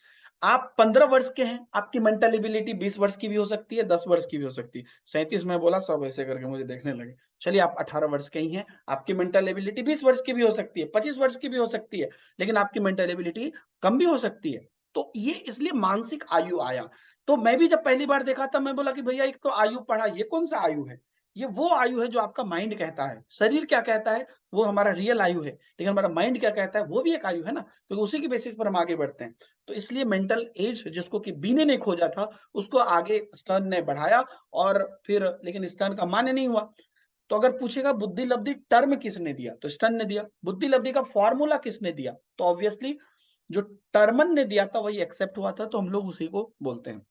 आप 15 वर्ष के हैं, आपकी मेंटल एबिलिटी 20 वर्ष की भी हो सकती है, 10 वर्ष की भी हो सकती है। 37 में बोला, सब ऐसे करके मुझे देखने लगे। चलिए आप 18 वर्ष के ही हैं, आपकी मेंटल एबिलिटी 20 वर्ष की भी हो सकती है, 25 वर्ष की भी हो सकती है, लेकिन आपकी मेंटल एबिलिटी कम भी हो सकती है। तो ये इसलिए मानसिक आयु आया। तो मैं भी जब पहली बार देखा था, मैं बोला कि भैया एक तो आयु पढ़ा, ये कौन सा आयु है? ये वो आयु है जो आपका माइंड कहता है। शरीर क्या कहता है वो हमारा रियल आयु है, लेकिन हमारा माइंड क्या कहता है वो भी एक आयु है ना, क्योंकि उसी की बेसिस पर हम आगे बढ़ते हैं। तो इसलिए मेंटल एज जिसको कि बीने ने खोजा था, उसको आगे स्टर्न ने बढ़ाया, और फिर लेकिन स्टर्न का मान्य नहीं हुआ। तो अगर पूछेगा बुद्धि लब्धि टर्म किसने दिया, तो स्टर्न ने दिया। बुद्धि लब्धि का फॉर्मूला किसने दिया, तो ऑब्वियसली जो टर्मन ने दिया था वही एक्सेप्ट हुआ था, तो हम लोग उसी को बोलते हैं।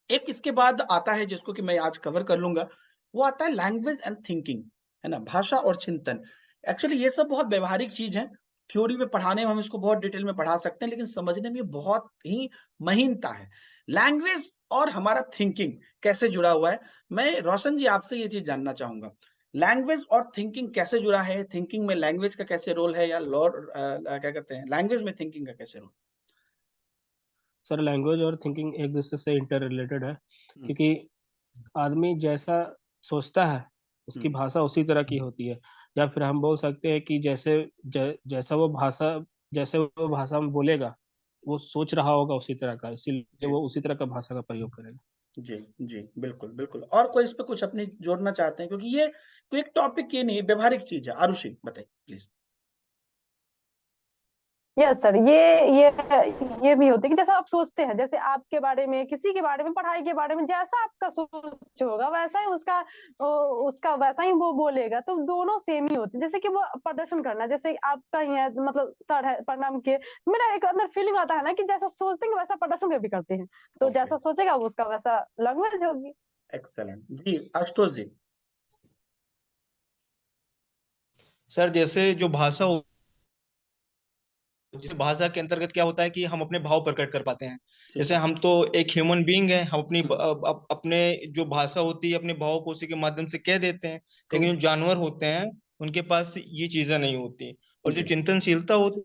एक इसके बाद आता है जिसको कि मैं आज कवर कर लूंगा, वो आता है लैंग्वेज एंड थिंकिंग, है ना, भाषा और चिंतन। एक्चुअली ये सब बहुत व्यवहारिक चीज है, थ्योरी में पढ़ाने में हम इसको बहुत डिटेल में पढ़ा सकते हैं, लेकिन समझने में बहुत ही महीनता है। लैंग्वेज और हमारा थिंकिंग कैसे जुड़ा हुआ है, मैं रोशन जी आपसे ये चीज जानना चाहूंगा। लैंग्वेज और थिंकिंग कैसे जुड़ा है, थिंकिंग में लैंग्वेज का कैसे रोल है, या क्या कहते हैं लैंग्वेज में थिंकिंग का कैसे रोल? सर लैंग्वेज और थिंकिंग एक दूसरे से इंटर रिलेटेड है, क्योंकि आदमी जैसा सोचता है उसकी भाषा उसी तरह की होती है, या फिर हम बोल सकते हैं कि जैसा वो भाषा में बोलेगा वो सोच रहा होगा उसी तरह का, इसीलिए वो उसी तरह का भाषा का प्रयोग करेगा। जी जी, बिल्कुल बिल्कुल। और कोई इस पे कुछ अपनी जोड़ना चाहते हैं, क्योंकि ये तो एक टॉपिक ये नहीं, व्यवहारिक चीज है। आरुषि बताइए प्लीज। यस सर, ये भी होते है कि जैसा आप सोचते हैं, जैसे आपके बारे में, किसी के बारे में, पढ़ाई के बारे में, जैसा आपका सोच होगा वैसा ही उसका वैसा ही वो बोलेगा। तो दोनों सेम ही होते हैं। जैसे कि वो प्रदर्शन करना, जैसे आपका ही है, मतलब सर है प्रणाम के, मेरा एक अंदर फीलिंग आता है ना कि जैसा सोचते हैं वैसा प्रदर्शन भी करते हैं। तो Okay. जैसा सोचेगा वो उसका वैसा लैंग्वेज होगी। एक्सेलेंट जी। आशुतोष जी। सर जैसे जो भाषा जैसे भाषा के अंतर्गत क्या होता है कि हम अपने भाव प्रकट कर पाते हैं। जैसे हम तो एक ह्यूमन बीइंग है, हम अपने जो भाषा होती है अपने भाव को उसी के माध्यम से कह देते हैं। लेकिन जो जानवर होते हैं उनके पास ये चीजें नहीं होती। और जो चिंतनशीलता होती,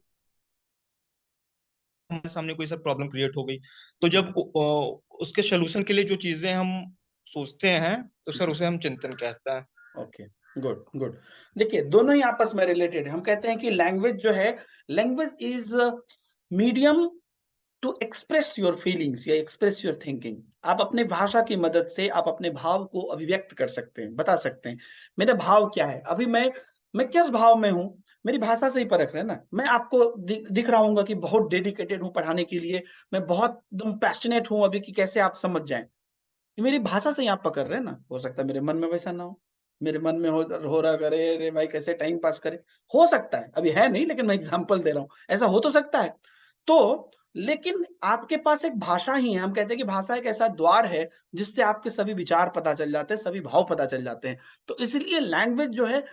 हमारे सामने कोई सा प्रॉब्लम क्रिएट हो गई, तो जब उसके सोल्यूशन के लिए जो चीजें हम सोचते हैं तो सर उसे हम चिंतन कहते हैं। Okay, good good. देखिए दोनों ही आपस में रिलेटेड है। हम कहते हैं कि लैंग्वेज जो है, language is medium to express your feelings या एक्सप्रेस योर थिंकिंग। आप अपने भाषा की मदद से आप अपने भाव को अभिव्यक्त कर सकते हैं, बता सकते हैं मेरा भाव क्या है। अभी मैं किस भाव में हूँ, मेरी भाषा से ही परख रहे हैं ना। मैं आपको दिख रहा हूँ कि बहुत डेडिकेटेड हूँ पढ़ाने के लिए, मैं बहुत एकदम पैशनेट हूँ अभी कि कैसे आप समझ जाएं। मेरी भाषा से ही आप पकड़ रहे हैं ना। हो सकता है मेरे मन में वैसा ना हो, मेरे मन में हो रहा करे अरे भाई कैसे टाइम पास करे, हो सकता है, अभी है नहीं लेकिन मैं एग्जांपल दे रहा हूँ, ऐसा हो तो सकता है। तो लेकिन आपके पास एक भाषा ही है। हम कहते हैं कि भाषा एक ऐसा द्वार है जिससे आपके सभी विचार पता चल जाते हैं, सभी भाव पता चल जाते हैं। तो इसलिए लैंग्वेज जो है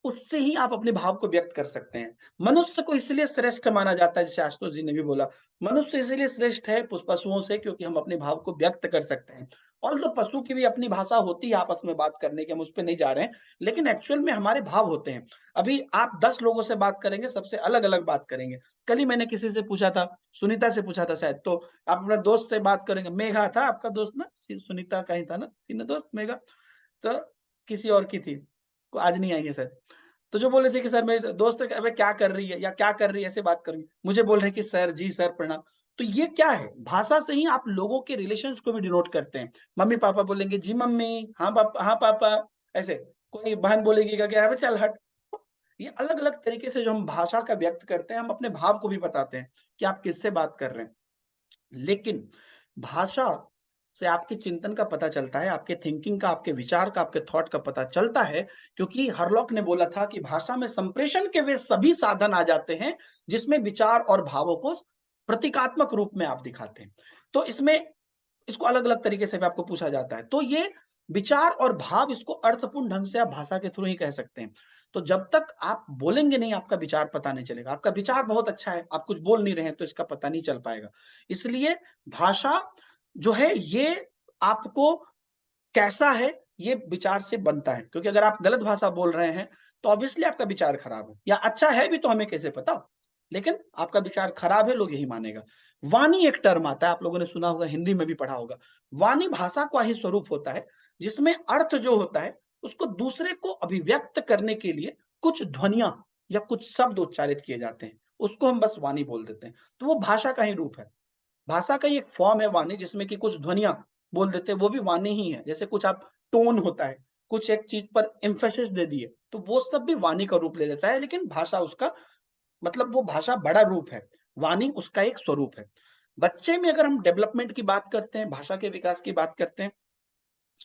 उससे ही आप अपने भाव को व्यक्त कर सकते हैं। मनुष्य को इसलिए श्रेष्ठ माना जाता है, जैसे आशुतोष जी ने भी बोला, मनुष्य इसलिए श्रेष्ठ है पशुओं से क्योंकि हम अपने भाव को व्यक्त कर सकते हैं। और तो पशु की भी अपनी भाषा होती है आपस में बात करने की, हम उस पे नहीं जा रहे हैं, लेकिन एक्चुअल में हमारे भाव होते हैं। अभी आप 10 लोगों से बात करेंगे, सबसे अलग-अलग बात करेंगे। कल ही मैंने किसी से पूछा था, सुनीता से पूछा था शायद, तो आप अपने दोस्त से बात करेंगे, मेघा था आपका दोस्त ना, सुनीता का ही था ना, थी ना दोस्त मेघा? तो किसी और की थी, आज नहीं आई है शायद। तो जो बोल रहे थे कि सर मेरे दोस्त अबे क्या कर रही है या क्या कर रही है, ऐसे बात करेंगे। मुझे बोल रहे हैं कि सर जी सर प्रणाम। तो ये क्या है, भाषा से ही आप लोगों के रिलेशंस को भी डिनोट करते हैं। मम्मी पापा बोलेंगे जी मम्मी, हाँ पापा, हाँ पापा, ऐसे। कोई बहन बोलेगी क्या है चल हट। ये अलग अलग तरीके से जो हम भाषा का व्यक्त करते हैं, हम अपने भाव को भी बताते हैं कि आप किससे बात कर रहे हैं। लेकिन भाषा से आपके चिंतन का पता चलता है, आपके थिंकिंग का, आपके विचार का, आपके थॉट का पता चलता है, क्योंकि हरलॉक ने बोला था कि भाषा में संप्रेषण के वे सभी साधन आ जाते हैं जिसमें विचार और भावों को प्रतीकात्मक रूप में आप दिखाते हैं। तो इसमें इसको अलग-अलग तरीके से भी आपको पूछा जाता है। तो ये विचार और भाव, इसको अर्थपूर्ण ढंग से आप भाषा के थ्रू ही कह सकते हैं। तो जब तक आप बोलेंगे नहीं, आपका विचार पता नहीं चलेगा। आपका विचार बहुत अच्छा है, आप कुछ बोल नहीं रहे हैं, तो इसका पता नहीं चल पाएगा। इसलिए भाषा जो है ये आपको कैसा है, ये विचार से बनता है। क्योंकि अगर आप गलत भाषा बोल रहे हैं, तो ऑब्वियसली आपका विचार खराब है, या अच्छा है भी तो हमें कैसे पता? लेकिन आपका विचार खराब है, लोग यही मानेगा। वाणी एक टर्म आता है, आप लोगों ने सुना होगा, हिंदी में भी पढ़ा होगा। वाणी भाषा का ही स्वरूप होता है, जिसमें अर्थ जो होता है, उसको दूसरे को अभिव्यक्त करने के लिए कुछ ध्वनियाँ या कुछ शब्द उच्चारित किए जाते हैं। उसको हम बस वाणी बोल देते हैं। तो वो भाषा का ही रूप है। भाषा का ही एक फॉर्म है वाणी, जिसमें कि कुछ ध्वनियाँ बोल देते हैं, वो भी वाणी ही है। जैसे कुछ आप टोन होता है, कुछ एक चीज़ पर एम्फेसिस दे दिए, तो वो सब भी वाणी का रूप ले लेता है, लेकिन भाषा उसका मतलब वो भाषा बड़ा रूप है, वाणी उसका एक स्वरूप है। बच्चे में अगर हम डेवलपमेंट की बात करते हैं, भाषा के विकास की बात करते हैं,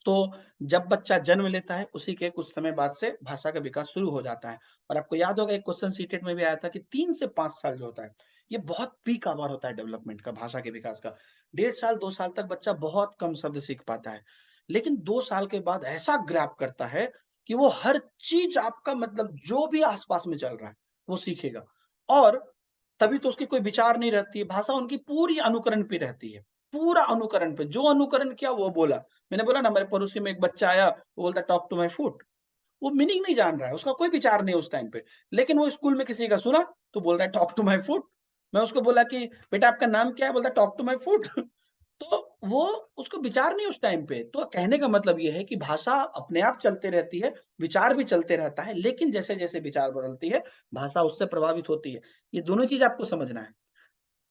तो जब बच्चा जन्म लेता है, उसी के कुछ समय बाद से भाषा का विकास शुरू हो जाता है। और आपको याद होगा एक क्वेश्चन सीटेट में भी आया था कि 3 से 5 साल जो होता है, ये बहुत पीक आवर होता है डेवलपमेंट का, भाषा के विकास का। 1.5 साल 2 साल तक बच्चा बहुत कम शब्द सीख पाता है। लेकिन 2 साल के बाद ऐसा ग्रैब करता है कि वो हर चीज़ आपका मतलब जो भी आस-पास में चल रहा है, वो सीखेगा। और तभी तो उसकी कोई विचार नहीं रहती है, भाषा उनकी पूरी अनुकरण पे रहती है, पूरा अनुकरण पे। जो अनुकरण किया वो बोला। मैंने बोला ना, मेरे पड़ोसी में एक बच्चा आया, वो बोलता टॉक टू माय फुट। वो मीनिंग नहीं जान रहा है, उसका कोई विचार नहीं है उस टाइम पे। लेकिन वो स्कूल में किसी का सुना, तो बोल रहा है टॉक टू माय फुट। मैं उसको बोला कि बेटा आपका नाम क्या है? बोलता टॉक टू माय फुट। तो वो उसको विचार नहीं उस टाइम पे। तो कहने का मतलब ये है कि भाषा अपने आप चलते रहती है, विचार भी चलते रहता है, लेकिन जैसे-जैसे विचार बदलती है, भाषा उससे प्रभावित होती है। ये दोनों चीज़ आपको समझना है।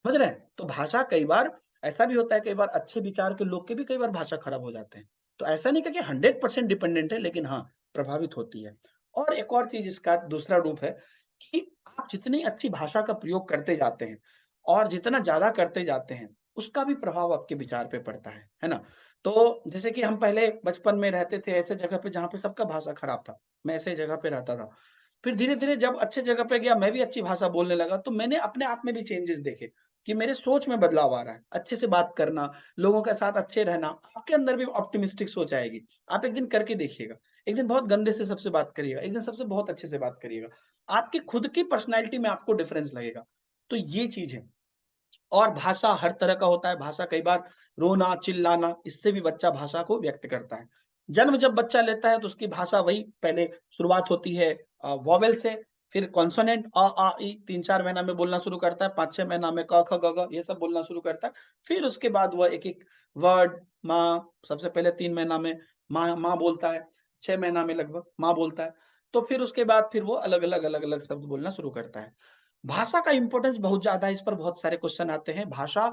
समझ रहे हैं? तो भाषा कई बार ऐसा भी होता है, कई बार अच्छे विचार के लोग के भी कई बार भाषा खराब हो जाते हैं। तो ऐसा नहीं कि 100% डिपेंडेंट है, लेकिन हाँ, प्रभावित होती है। और एक और चीज़ इसका दूसरा रूप है कि आप जितनी अच्छी भाषा का प्रयोग करते जाते हैं और जितना ज़्यादा करते जाते हैं, उसका भी प्रभाव आपके विचार पे पड़ता है ना? तो जैसे कि हम पहले बचपन में रहते थे ऐसे जगह पे जहाँ पे सबका भाषा खराब था, मैं ऐसे जगह पे रहता था। फिर धीरे-धीरे जब अच्छे जगह पे गया, मैं भी अच्छी भाषा बोलने लगा, तो मैंने अपने आप में भी चेंजेस देखे कि मेरे सोच में बदलाव आ रहा है। अच्छे से बात करना, लोगों के साथ अच्छे रहना, आपके अंदर भी ऑप्टिमिस्टिक सोच आएगी। आप एक दिन करके देखिएगा, एक दिन बहुत गंदे से सबसे बात करिएगा, एक दिन सबसे बहुत अच्छे से बात करिएगा। आपकी खुद की पर्सनैलिटी में आपको डिफरेंस लगेगा। तो ये चीज़ है। और भाषा हर तरह का होता है, भाषा कई बार रोना, चिल्लाना, इससे भी बच्चा भाषा को व्यक्त करता है। जन्म जब बच्चा लेता है तो उसकी भाषा वही पहले शुरुआत होती है वॉवेल से, फिर कॉन्सोनेंट अ, आ, इ 3-4 महीना में बोलना शुरू करता है, 5-6 महीना में क, ख, ग, घ ये सब बोलना शुरू करता है। फिर उसके बाद वह एक-एक वर्ड माँ, सबसे पहले 3 महीना में माँ माँ बोलता है, 6 महीना में लगभग माँ बोलता है। तो फिर उसके बाद फिर वो अलग-अलग शब्द बोलना शुरू करता है। भाषा का इम्पोर्टेंस बहुत ज़्यादा है, इस पर बहुत सारे क्वेश्चन आते हैं। भाषा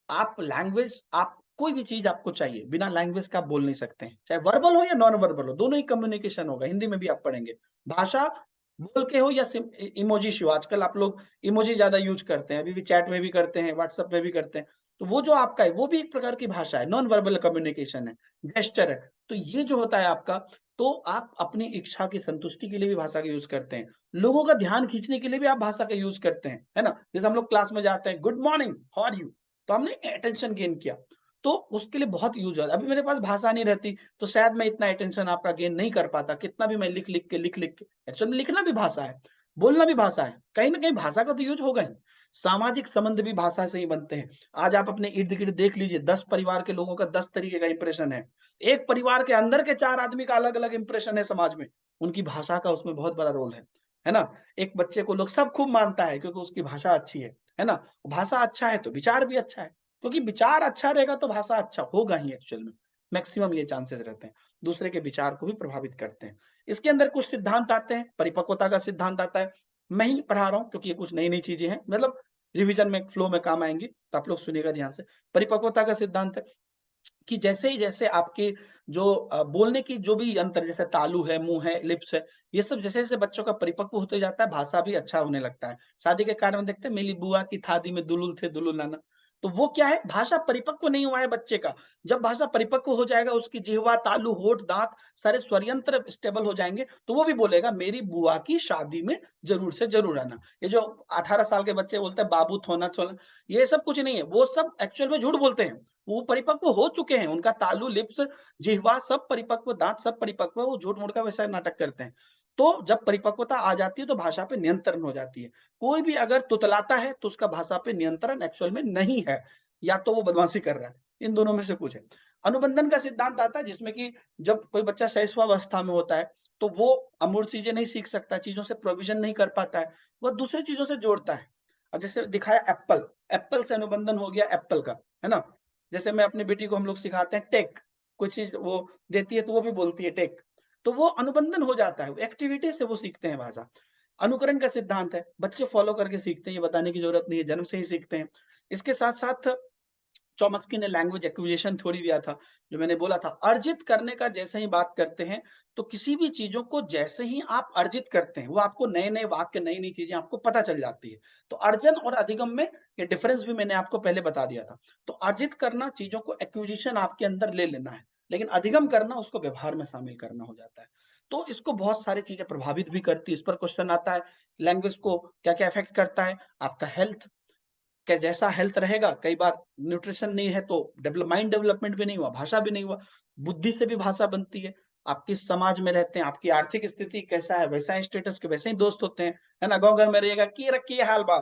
आप लैंग्वेज आप कोई भी चीज़ आपको चाहिए, बिना लैंग्वेज के आप बोल नहीं सकते हैं। चाहे वर्बल हो या नॉन वर्बल हो, दोनों ही कम्युनिकेशन होगा, हिंदी में भी आप पढ़ेंगे। भाषा बोल के हो या इमोजी से हो, आजकल आप लोग इमोजी ज़्यादा यूज़ करते हैं, अभी भी चैट में भी करते हैं, व्हाट्सएप में भी करते हैं। तो वो जो आपका है, वो भी एक प्रकार की भाषा है, नॉन वर्बल कम्युनिकेशन है, जेस्चर है। तो ये जो होता है आपका, तो आप अपनी इच्छा की संतुष्टि के लिए भी भाषा का यूज़ करते हैं। लोगों का ध्यान खींचने के लिए भी आप भाषा का यूज़ करते हैं, है ना? जैसे हम लोग क्लास में जाते हैं, good morning, how are you? तो हमने अटेंशन गेन किया, तो उसके लिए बहुत यूज़ होता है। अभी मेरे पास भाषा नहीं रहती, तो शायद मैं इतना अटेंशन आपका गेन नहीं कर पाता, कितना भी मैं लिख-लिख के एक्चुअल में लिखना भी भाषा है, बोलना भी भाषा है, कहीं न कहीं भाषा का तो यूज़ होगा ही। सामाजिक संबंध भी भाषा से ही बनते हैं। आज आप अपने इर्द-गिर्द देख लीजिए, 10 परिवार के लोगों का 10 तरीके का इंप्रेशन है। एक परिवार के अंदर के 4 आदमी का अलग-अलग इंप्रेशन है समाज में, उनकी भाषा का उसमें बहुत बड़ा रोल है ना? एक बच्चे को लोग सब खूब मानता है क्योंकि उसकी भाषा अच्छी है ना? भाषा अच्छा है तो विचार भी अच्छा है, क्योंकि विचार अच्छा रहेगा तो भाषा अच्छा होगा ही एक्चुअल में। मैक्सिमम ये चांसेस रहते हैं, दूसरे के विचार को भी प्रभावित करते हैं। इसके अंदर कुछ सिद्धांत आते हैं, परिपक्वता का सिद्धांत आता है। मैं ही पढ़ा रहा हूँ क्योंकि ये कुछ नई-नई चीज़ें हैं, मतलब रिवीजन में, फ्लो में काम आएँगी, तो आप लोग सुनिएगा ध्यान से। परिपक्वता का सिद्धांत है कि जैसे ही जैसे आपके जो बोलने की जो भी यंत्र जैसे तालु है, मुँह है, लिप्स है, ये सब जैसे-जैसे बच्चों का परिपक्व होते जाता है, भाषा भी अच्छा होने लगता है। शादी के कार्य में देखते हैं, मेरी बुआ की थादी में दुलुल थे दुलुल नाना। तो वो क्या है, भाषा परिपक्व नहीं हुआ है बच्चे का। जब भाषा परिपक्व हो जाएगा, उसकी जिह्वा, तालु, होंठ, दाँत सारे स्वरयंत्र स्टेबल हो जाएँगे, तो वो भी बोलेगा मेरी बुआ की शादी में ज़रूर से ज़रूर आना। ये जो 18 साल के बच्चे बोलते हैं बाबू थोना-थोना, ये सब कुछ नहीं है, वो सब एक्चुअल में झूठ बोलते हैं। वो परिपक्व हो चुके हैं, उनका तालु, लिप्स, जिह्वा सब परिपक्व, दाँत सब परिपक्व है, वो झूठ-मूठ का वैसा नाटक करते हैं। तो जब परिपक्वता आ जाती है तो भाषा पे नियंत्रण हो जाती है। कोई भी अगर तुतलाता है तो उसका भाषा पे नियंत्रण एक्चुअल में नहीं है, या तो वो बदमाशी कर रहा है, इन दोनों में से कुछ है। अनुबंधन का सिद्धांत आता है जिसमें कि जब कोई बच्चा शैशवावस्था में होता है, तो वो अमूर्त चीज़ें नहीं सीख सकता, चीज़ों से प्रोविज़न नहीं कर पाता है, वो दूसरी चीज़ों से जोड़ता है। अब जैसे दिखाया एप्पल, एप्पल से अनुबंधन हो गया एप्पल का, है ना? जैसे मैं अपनी बेटी को हम लोग सिखाते हैं टेक, कोई चीज़ वो देती है तो वो भी बोलती है टेक, तो वो अनुबंधन हो जाता है, एक्टिविटी से वो सीखते हैं भाषा। अनुकरण का सिद्धांत है, बच्चे फॉलो करके सीखते हैं, ये बताने की ज़रूरत नहीं है, जन्म से ही सीखते हैं। इसके साथ-साथ चॉम्स्की ने लैंग्वेज एक्विजिशन थ्योरी दिया था, जो मैंने बोला था, अर्जित करने का जैसे ही बात करते हैं, तो किसी भी चीज़ों को जैसे ही आप अर्जित करते हैं, वो आपको नए-नए वाक्य, नई-नई चीज़ें आपको पता चल जाती है। तो अर्जन और अधिगम में ये डिफरेंस भी मैंने आपको पहले बता दिया था। तो अर्जित करना चीज़ों को एक्विजिशन आपके अंदर ले लेना है, लेकिन अधिगम करना उसको व्यवहार में शामिल करना हो जाता है। तो इसको बहुत सारी चीज़ें प्रभावित भी करती है, इस पर क्वेश्चन आता है, लैंग्वेज को क्या-क्या इफेक्ट करता है? आपका हेल्थ, क्या जैसा हेल्थ रहेगा, कई बार न्यूट्रिशन नहीं है तो माइंड डेवलपमेंट भी नहीं हुआ, भाषा भी नहीं हुआ। बुद्धि से भी भाषा बनती है। आप किस समाज में रहते हैं, आपकी आर्थिक स्थिति कैसा है, वैसा ही स्टेटस के वैसे ही दोस्त होते हैं, है ना? गाँव घर में रहिएगा, की रखी हाल बा।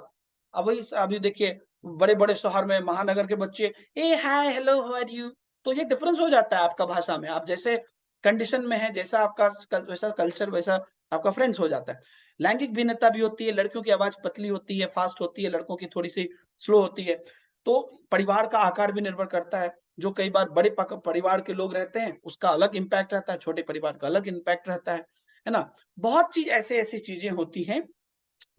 अब वही अभी देखिए बड़े-बड़े शहर में महानगर के बच्चे, ए हाय, हेलो, हाउ आर यू? तो ये डिफरेंस हो जाता है आपका भाषा में। आप जैसे कंडीशन में है, जैसा आपका वैसा कल्चर, वैसा आपका फ्रेंड्स हो जाता है। लैंगिक भिन्नता भी होती है, लड़कियों की आवाज़ पतली होती है, फास्ट होती है, लड़कों की थोड़ी-सी स्लो होती है। तो परिवार का आकार भी निर्भर करता है, जो कई बार बड़े परिवार के लोग रहते हैं, उसका अलग इम्पैक्ट रहता है, छोटे परिवार का अलग इम्पैक्ट रहता है ना? बहुत चीज़ ऐसी-ऐसी चीज़ें होती हैं,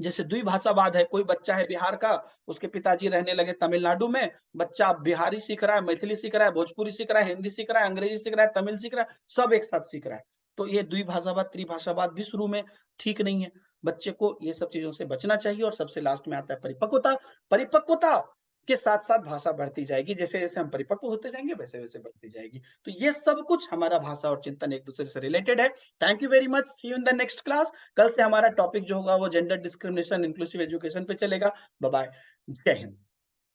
जैसे द्विभाषावाद है, कोई बच्चा है बिहार का, उसके पिताजी रहने लगे तमिलनाडु में, बच्चा अब बिहारी सीख रहा है, मैथिली सीख रहा है, भोजपुरी सीख रहा है, हिंदी सीख रहा है, अंग्रेजी सीख रहा है, तमिल सीख रहा है, सब एक साथ सीख रहा है। तो ये द्विभाषावाद, त्रिभाषावाद भी शुरू में ठीक नहीं है। बच्चे को ये सब चीजों से बचना चाहिए। और सबसे लास्ट में आता है परिपक्वता। परिपक्वता के साथ साथ भाषा बढ़ती जाएगी, जैसे जैसे हम परिपक्व होते जाएंगे वैसे वैसे बढ़ती जाएगी। तो ये सब कुछ हमारा भाषा और चिंतन एक दूसरे से रिलेटेड है। Thank you very much, see you in the next class. कल से हमारा टॉपिक जो होगा वो जेंडर डिस्क्रिमिनेशन इंक्लूसिव एजुकेशन पे चलेगा। बाय बाय, जय हिंद।